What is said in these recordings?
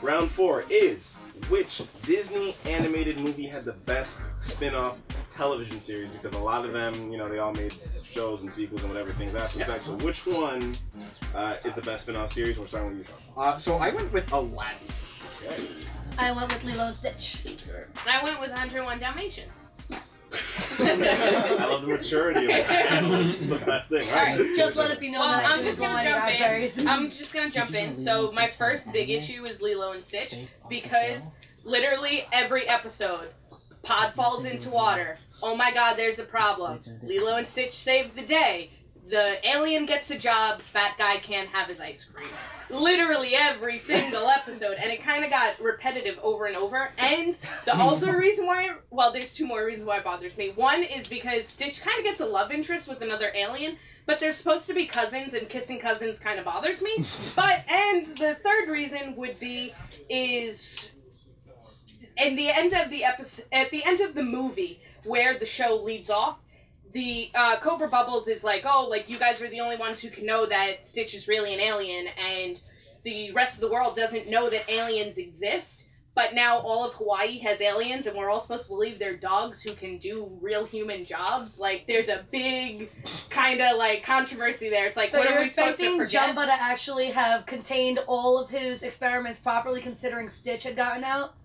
Round 4 is, which Disney animated movie had the best spin-off television series? Because a lot of them, you know, they all made shows and sequels and whatever things after the fact. So which one is the best spin-off series? We're starting with you, Sean. So I went with Aladdin. Okay. I went with Lilo and Stitch. Okay. I went with 101 Dalmatians. I love the maturity of this family. It's the best thing, right? Alright, just let it be known Well, that I I'm do just want gonna jump raspberries. in. I'm just gonna jump in. So my first big issue is Lilo and Stitch because literally every episode, Pod falls into water. Oh my God, there's a problem. Lilo and Stitch save the day. The alien gets a job. Fat guy can't have his ice cream. Literally every single episode, and it kind of got repetitive over and over. And the other reason why, well, there's two more reasons why it bothers me. One is because Stitch kind of gets a love interest with another alien, but they're supposed to be cousins, and kissing cousins kind of bothers me. And the third reason would be is in the end of the episode, at the end of the movie, where the show leads off. The Cobra Bubbles is like, oh, like, you guys are the only ones who can know that Stitch is really an alien, and the rest of the world doesn't know that aliens exist, but now all of Hawaii has aliens, and we're all supposed to believe they're dogs who can do real human jobs. Like, there's a big kind of, like, controversy there. It's like, so what you're are we supposed to expecting forget? Jumba to actually have contained all of his experiments properly, considering Stitch had gotten out?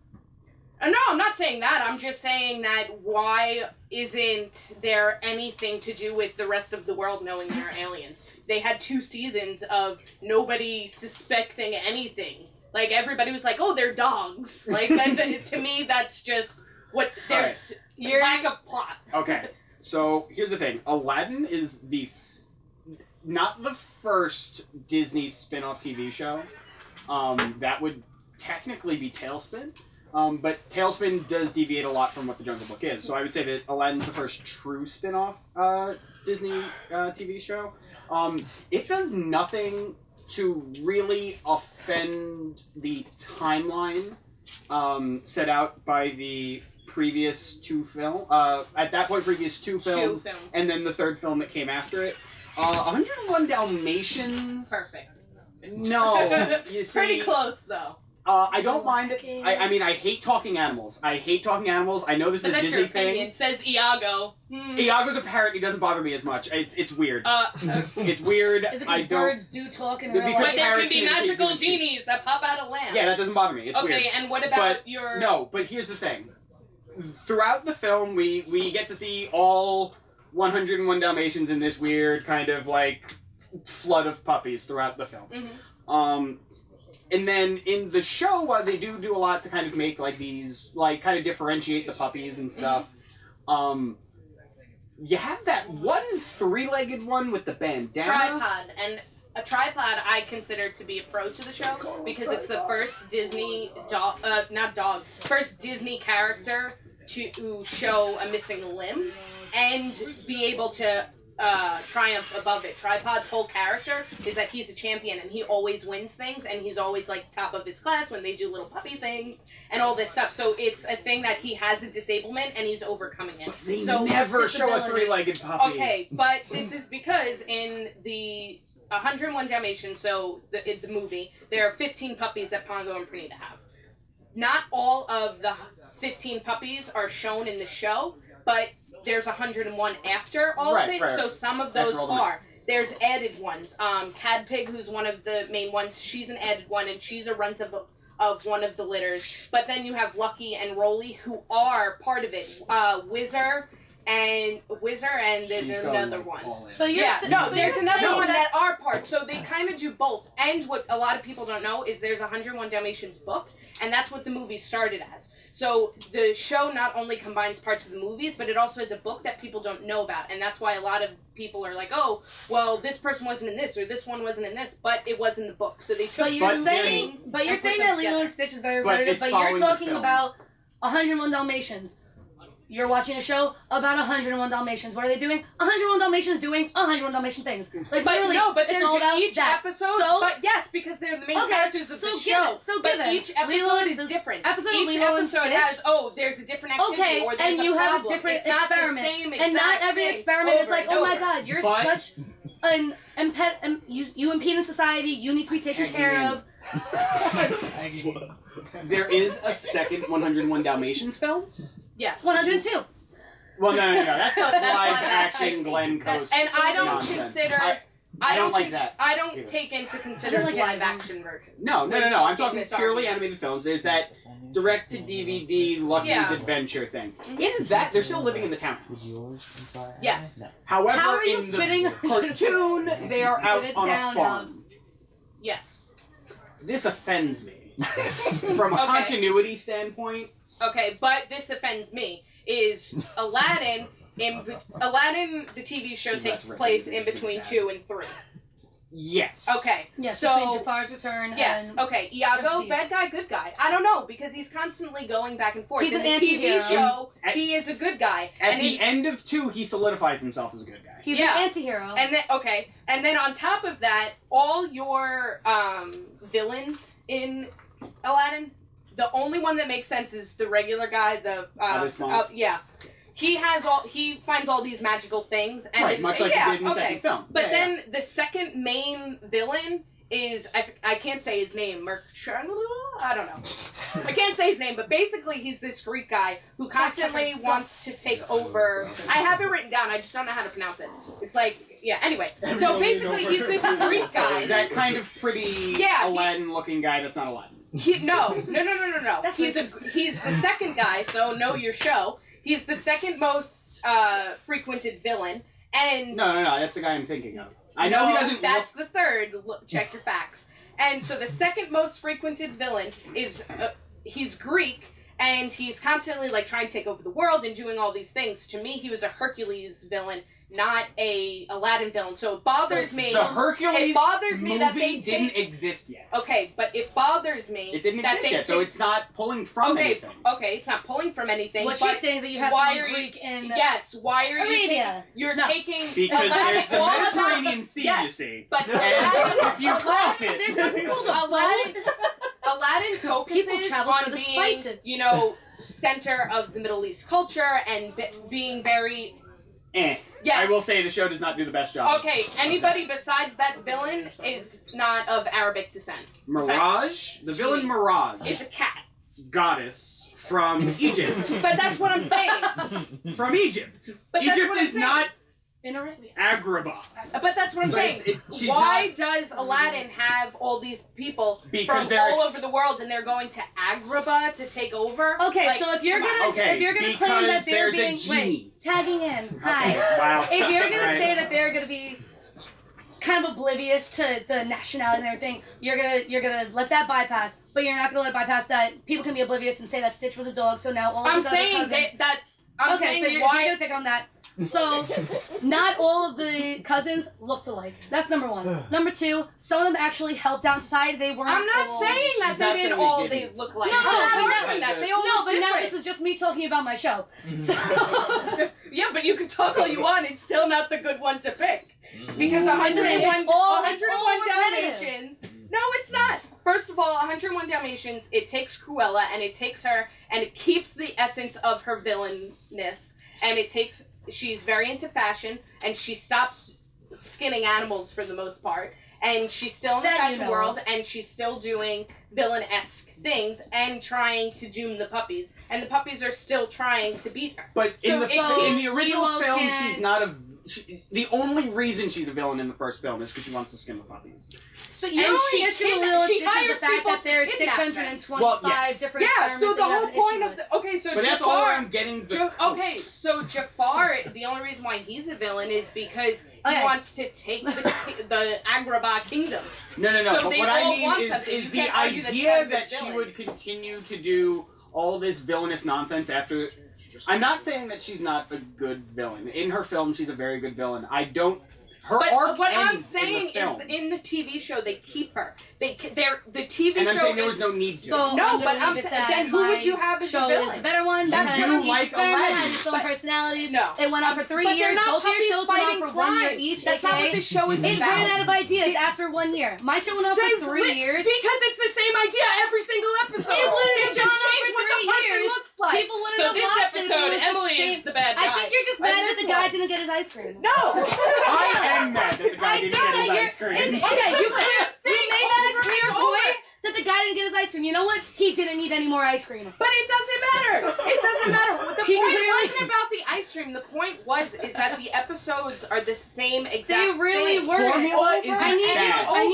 No, I'm not saying that. I'm just saying that why isn't there anything to do with the rest of the world knowing they're aliens? They had 2 seasons of nobody suspecting anything. Like, everybody was like, oh, they're dogs. Like, to me, that's just what, there's lack of plot. Okay, so here's the thing. Aladdin is not the first Disney spin-off TV show. That would technically be Tailspin. But Tailspin does deviate a lot from what the Jungle Book is. So I would say that Aladdin's the first true spin-off Disney TV show. It does nothing to really offend the timeline set out by the previous 2 films. At that point, previous 2 films, and then the 3rd film that came after it. 101 Dalmatians... Perfect. No, you see... Pretty close, though. I don't mind it. I mean, I hate talking animals. I know this is a Disney thing. It says Iago. Iago's a parrot. He doesn't bother me as much. It's weird. It's weird. Is it because birds do talk in real life? But there can be magical genies that pop out of lamps. Yeah, that doesn't bother me. It's weird. Okay, and what about your... No, but here's the thing. Throughout the film, we get to see all 101 Dalmatians in this weird kind of, like, flood of puppies throughout the film. Mm-hmm. And then in the show, they do a lot to kind of make, like, these, like, kind of differentiate the puppies and stuff. You have that one 3-legged one with the bandana. Tripod. And a tripod I consider to be a pro to the show because it's the first Disney first Disney character to show a missing limb and be able to triumph above it. Tripod's whole character is that he's a champion and he always wins things and he's always like top of his class when they do little puppy things and all this stuff. So it's a thing that he has a disablement and he's overcoming it. They never show a 3-legged puppy. Okay, but this is because in the 101 Dalmatians, so in the movie, there are 15 puppies that Pongo and Pernita have. Not all of the 15 puppies are shown in the show, but there's 101 after all of it, so some of those are. There's added ones. Cadpig, who's one of the main ones, she's an added one, and she's a runt of one of the litters. But then you have Lucky and Rolly, who are part of it. Whizzer, and there's another one. So you're there's another one that are part. So they kind of do both. And what a lot of people don't know is there's 101 Dalmatians book, and that's what the movie started as. So the show not only combines parts of the movies, but it also has a book that people don't know about, and that's why a lot of people are like, oh, well, this person wasn't in this, or this one wasn't in this, but it was in the book. So they took you're saying that Lilo and Stitch is very repetitive, but you're talking about 101 Dalmatians. You're watching a show about 101 Dalmatians. What are they doing? 101 Dalmatians doing 101 Dalmatian things. Like, literally, but it's all about each that. episode. So, but yes, because they're the main characters of the show. But each episode is different. Each episode has, there's a different activity, or there's and you a have problem. a different It's not experiment. the same and not every experiment is like, oh my god, you're But such an you impede in society, you need to be taken care of. There is a second 101 Dalmatians film. Yes. 102. Well, no. That's not live action Glenn Coast. And I don't nonsense. consider. I don't like that. I don't either. take into consider like live anything. action version. No. I'm talking this purely argument. animated films. There's that direct-to-DVD Lucky's Yeah. Adventure thing. In that, they're still living in the townhouse. Yes. However, How are you in the fitting cartoon, they are out in a on a townhouse? farm. Yes. This offends me. From a Okay. continuity standpoint, Okay, but this offends me. Is Aladdin Aladdin the TV show She's takes less place recommended in as between bad. 2 and 3. yes. Okay. Yes, So between Jafar's return yes. and... Okay. Iago, Thieves. bad guy, good guy. I don't know because he's constantly going back and forth. He's in an the TV anti-hero. show, At- he is a good guy. At and the end of 2, he solidifies himself as a good guy. He's Yeah. an anti-hero. And then and then on top of that, all your villains in Aladdin, the only one that makes sense is the regular guy. Yeah, he finds all these magical things, and Right, much like he did in the second film. But Yeah, then the second main villain is I can't say his name. I don't know. I can't say his name, but basically he's this Greek guy who constantly wants to take over. I have it written down. I just don't know how to pronounce it. It's like anyway. So basically he's this Greek guy. That kind of pretty Aladdin-looking guy that's not Aladdin. No. That's He's the second guy. So know your show. He's the second most frequented villain, and No, that's the guy I'm thinking of. I know he doesn't That's the third. Check your facts. And so the second most frequented villain is he's Greek, and he's constantly like trying to take over the world and doing all these things. To me, he was a Hercules villain, not a Aladdin villain. So it bothers me. The Hercules It bothers me movie that they didn't take- exist yet. Okay, but it bothers me. It didn't that exist they yet, so take- it's not pulling from anything. Okay, it's not pulling from anything. what but she's saying is that you have why some are you- Greek in... Yes, why are you Arabia. You're No. taking Because Aladdin- there's the all of Mediterranean that- Sea, yes, you see. But And Aladdin, if you cross There's it... something called a Aladdin focuses People travel on for the being, spices. center of the Middle East culture and being very. Yes. I will say the show does not do the best job. Okay, anybody besides that villain is not of Arabic descent. Mirage? The villain Mirage. Is a cat. Goddess from Egypt. But that's what I'm saying. From Egypt. But that's Egypt what I'm is saying. not In Arabia. Agrabah. But that's what I'm But saying. she's Why not- does Aladdin have all these people Because from they're all over the world and they're going to Agrabah to take over? Okay, Like, so if you're come on. gonna Okay, if you're gonna claim that because they're there's a being genie. tagging in, hi. Okay, wow. If you're gonna Right. say that they're gonna be kind of oblivious to the nationality and everything, you're gonna let that bypass, but you're not gonna let it bypass that people can be oblivious and say that Stitch was a dog. So now all of I'm his other saying cousins. I'm Okay, saying so you're why. gonna pick on that. So, not all of the cousins looked alike. That's number one. Number two, some of them actually helped out in society. They weren't. I'm not all... saying that She's they not didn't saying they all didn't. look like. No, I'm not but now- arguing that. They all No, look but now different. this is just me talking about my show. So, Yeah, but you can talk all you want. It's still not the good one to pick. Because It's 101 all Dalmatians. repetitive. No, it's not. First of all, 101 Dalmatians, it takes Cruella and it takes her and it keeps the essence of her villainness. And she's very into fashion and she stops skinning animals for the most part. And she's still in the That you fashion know world of. and she's still doing villain-esque things and trying to doom the puppies. And the puppies are still trying to beat her. But in So the original Lilo film, can- she's not a... the only reason she's a villain in the first film is because she wants to skin the puppies. So your And only she issue kidna- with Lilo and she Stitch is hires the fact people that there's to kidnap them. 625 Well, yes. different Yeah, experiments so that the you have whole an point issue of with. the... Okay, so But that's all Jafar... I'm getting... Okay, so Jafar, the only reason why he's a villain is because he Okay. wants to take the Agrabah kingdom. No. So But they what all I mean want something. is You the can't argue that she's idea a that good she villain. would continue to do all this villainous nonsense after... I'm not saying that she's not a good villain. In her film, she's a very good villain. I don't... Her But arc what I'm ends saying in the film. is, in the TV show, they keep her. The TV And I'm show saying there is... was no need to. So No, I'm but gonna I'm leave it saying- that then who would my you have as a show villain? is the better one. That's because what each like experiment Aladdin. has its own personalities. No. It went on for 3 But they're years. not Both your puppies shows went on fighting for 1 year crime. each. That's not what aka, this show is it about. ran out of ideas after 1 year. My show went on Says for 3 years. Because it's the same idea every single episode. It wouldn't They have just gone on changed for what the 3 person years. looks like. People wouldn't So have this watched it if it episode, was the Emily same- is the bad guy. I think you're just And mad that this the guy one. didn't get his ice cream. No! I am mad that the guy I didn't know get his that ice cream. Okay, you made that a clear point guy didn't get his ice cream. You know what? He didn't need any more ice cream. But it doesn't matter. It doesn't matter. The point wasn't about the ice cream. The point is that the episodes are the same exact They really thing. were. I need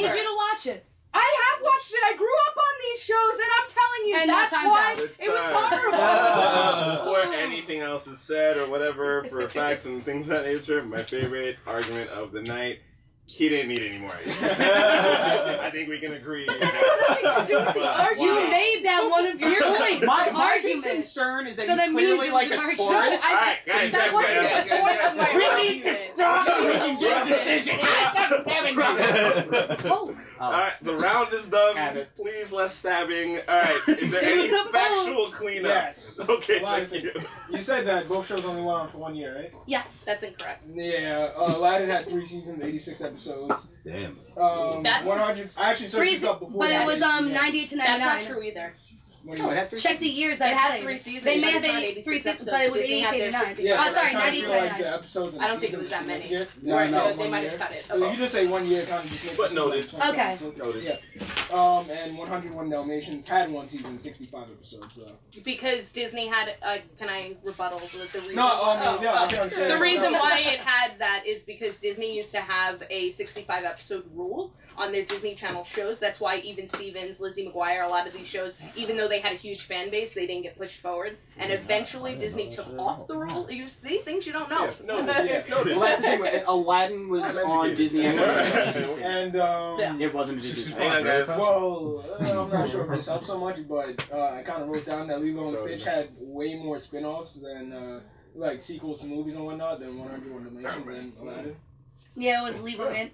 you to watch it. I have watched it. I grew up on these shows, and I'm telling you, And that's time's why out. it was horrible. Before anything else is said or whatever, for facts and things of that nature, my favorite argument of the night. He didn't need any more ice cream. I think we can agree. You made that one of your points. My big concern is that he's clearly like a tourist. Alright, guys. We need to stop making this decision. Stop stabbing me. Alright, the round is done. Please, less stabbing. Alright, is there any factual cleanup? Yes. Okay, thank you. You said that both shows only went on for 1 year, right? Yes. That's incorrect. Yeah, Aladdin had 3 seasons, 86 episodes. Damn. That's 100. I actually searched this up before. But it that. was 98 to 99. That's not true either. Check the years that They it had played. 3 seasons. They may but have it's not 3 86 seasons, but it was Disney 88 had to their 89. Yeah, I'm sorry, but I 98 feel to like 99. the episodes and I don't think it seasons was that should many. get- Or No, so no, they 1 might year. have cut it. If you just say 1 year, kind of just makes But it seem noted. like Okay. Noted. Yeah. And 101 Dalmatians had 1 season, 65 episodes. Because Disney had, can I rebuttal the reason? No, I can understand. The reason why it had that is because Disney used to have a 65 episode rule on their Disney Channel shows. That's why even Stevens, Lizzie McGuire, a lot of these shows, even though they had a huge fan base, they didn't get pushed forward. And eventually Disney took off the rule. You see things you don't know. Noted. Well, that's the thing. Aladdin was on Disney. And It wasn't a Disney. Hang on, guys. well, I'm not sure if this helps so much, but I kind of wrote down that Lilo and Stitch had way more spin-offs than like sequels to movies and whatnot than 101 Dalmatians and Aladdin. Yeah, it was Lever and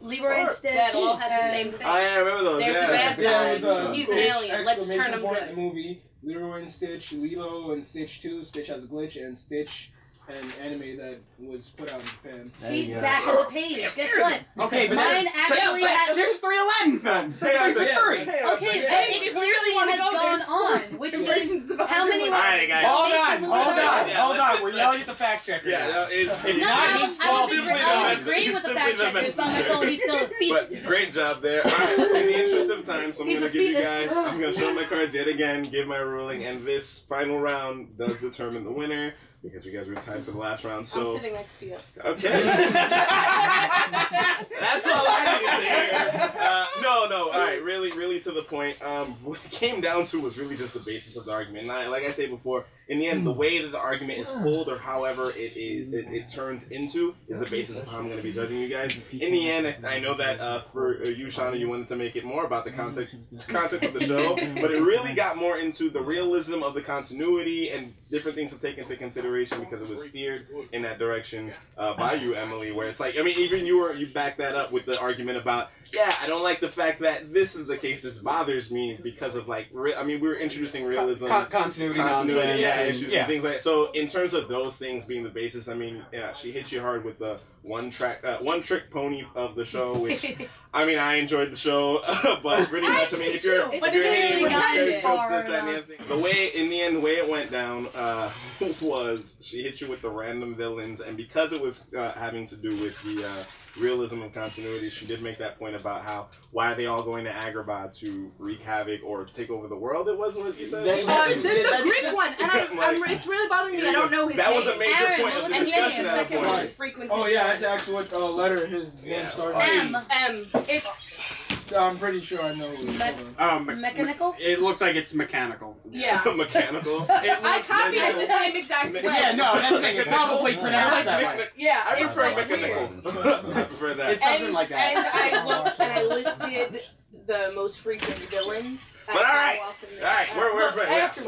Stitch. That all had the same thing. I remember those. There's yeah. a bad Yeah, guy. it was He's Stitch, an alien. Let's turn exclamation him point good. in the movie. Lilo and Stitch, Lilo and Stitch 2, Stitch has a glitch, and Stitch, an anime that was put out in Japan. See, back of the page. Guess what? Okay, but Mine actually has. there's 3 Aladdin films. Hang on a second. Okay, but Hey, it clearly has gone on. Which means how many? Alright, guys. Hold Yeah, on. let's We're just- yelling at the fact checker. Yeah, no, it's No, not I his was fault. Simply the message. agreeing with the Simply fact the checker. It's on my message. phone. He's still But great job there. Alright, in the interest of time, so I'm He's going a to give you fetus. guys, I'm going to show my cards yet again, give my ruling, and this final round does determine the winner, because you guys were tied for the last round, I'm so... sitting next to you. Okay. That's all I need to hear. No, alright, really to the point. What it came down to was really just the basis of the argument. And like I said before, in the end, the way that the argument is pulled, or however it turns into, is the basis of how I'm going to be judging you guys. In the end, I know that for you, Shana, you wanted to make it more about the context of the show, but it really got more into the realism of the continuity and different things to take into consideration, because it was steered in that direction by you, Emily, where it's like, I mean, even you backed that up with the argument about, yeah, I don't like the fact that this is the case, this bothers me because of like, we were introducing realism. Continuity, yeah, issues yeah. and things like that. So in terms of those things being the basis, I mean, yeah, she hit you hard with the one trick pony of the show, which I mean, I enjoyed the show, but pretty much, I mean, if you're But it really got it far enough. the way it went down was she hit you with the random villains, and because it was having to do with the realism and continuity, she did make that point about why are they all going to Agrabah to wreak havoc or take over the world? It wasn't what you said? The Greek one, and it's really bothering me. I don't know his name. That was a major point of the And discussion the at that second one point. is frequent. Oh yeah, I had to ask what letter his name started. M. It's I'm pretty sure I know. What Mechanical? It looks like it's mechanical. yeah. Mechanical. I copied it the same exact way. Yeah, no, that's the thing. It's probably pronounced that way. Yeah, I it's prefer like mechanical. weird. I prefer that. It's something like that. And I looked and I listed the most frequent villains. But alright, we're after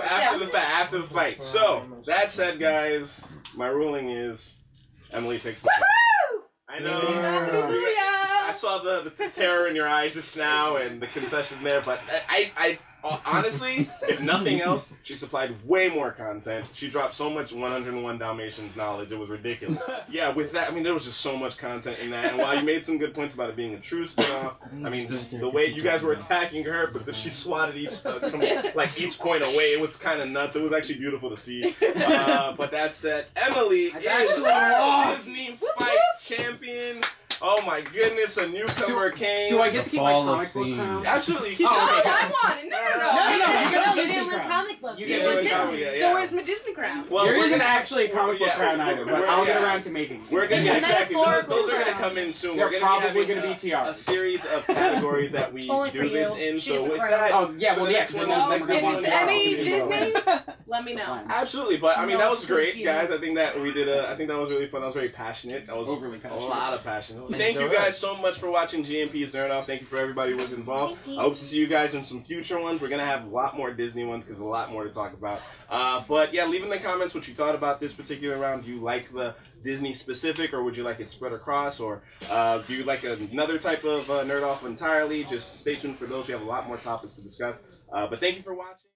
the fight. So that said, guys, my ruling is Emily takes the point. I know. I saw the terror in your eyes just now and the concession there, but I honestly, if nothing else, she supplied way more content. She dropped so much 101 Dalmatians knowledge, it was ridiculous. Yeah, with that, I mean, there was just so much content in that. And while you made some good points about it being a true spinoff, I mean, just the way you guys were attacking her, but she swatted each point away. It was kind of nuts. It was actually beautiful to see. But that said, Emily is our Disney Fight champion. Oh my goodness, a newcomer came. Do I get to keep my comic book crown? Absolutely, you keep Oh, it. I want it. No. You didn't win comic book. You It get was the Disney. yeah. So where's my Disney crown? Well, there we're isn't gonna- actually a comic book crown either, but I'll get around to making it. We're gonna It's a exactly. metaphorical Those are gonna crown. come in soon. They're We're gonna probably be having gonna be TRs. a series of categories that we Only for do this you. in. She So gets a with crown. that, Oh yeah, for well the yeah. next Then one, the next next one, If one's it's yeah, any I'll give you Disney, let me That's know. fine. Absolutely, but I mean No, that was it's great, you. guys. I think that we did. I think that was really fun. That was very passionate. That was Overly passionate. A lot of passion. Thank you guys so much for watching GNP's Nerd Off. Thank you for everybody who was involved. I hope to see you guys in some future ones. We're gonna have a lot more Disney ones because a lot more to talk about. But yeah, leave in the comments what you thought about this particular round. Do you like the Disney specific, or would you like it spread across, or do you like another type of Nerd Off entirely? Just stay tuned for those. We have a lot more topics to discuss. But thank you for watching.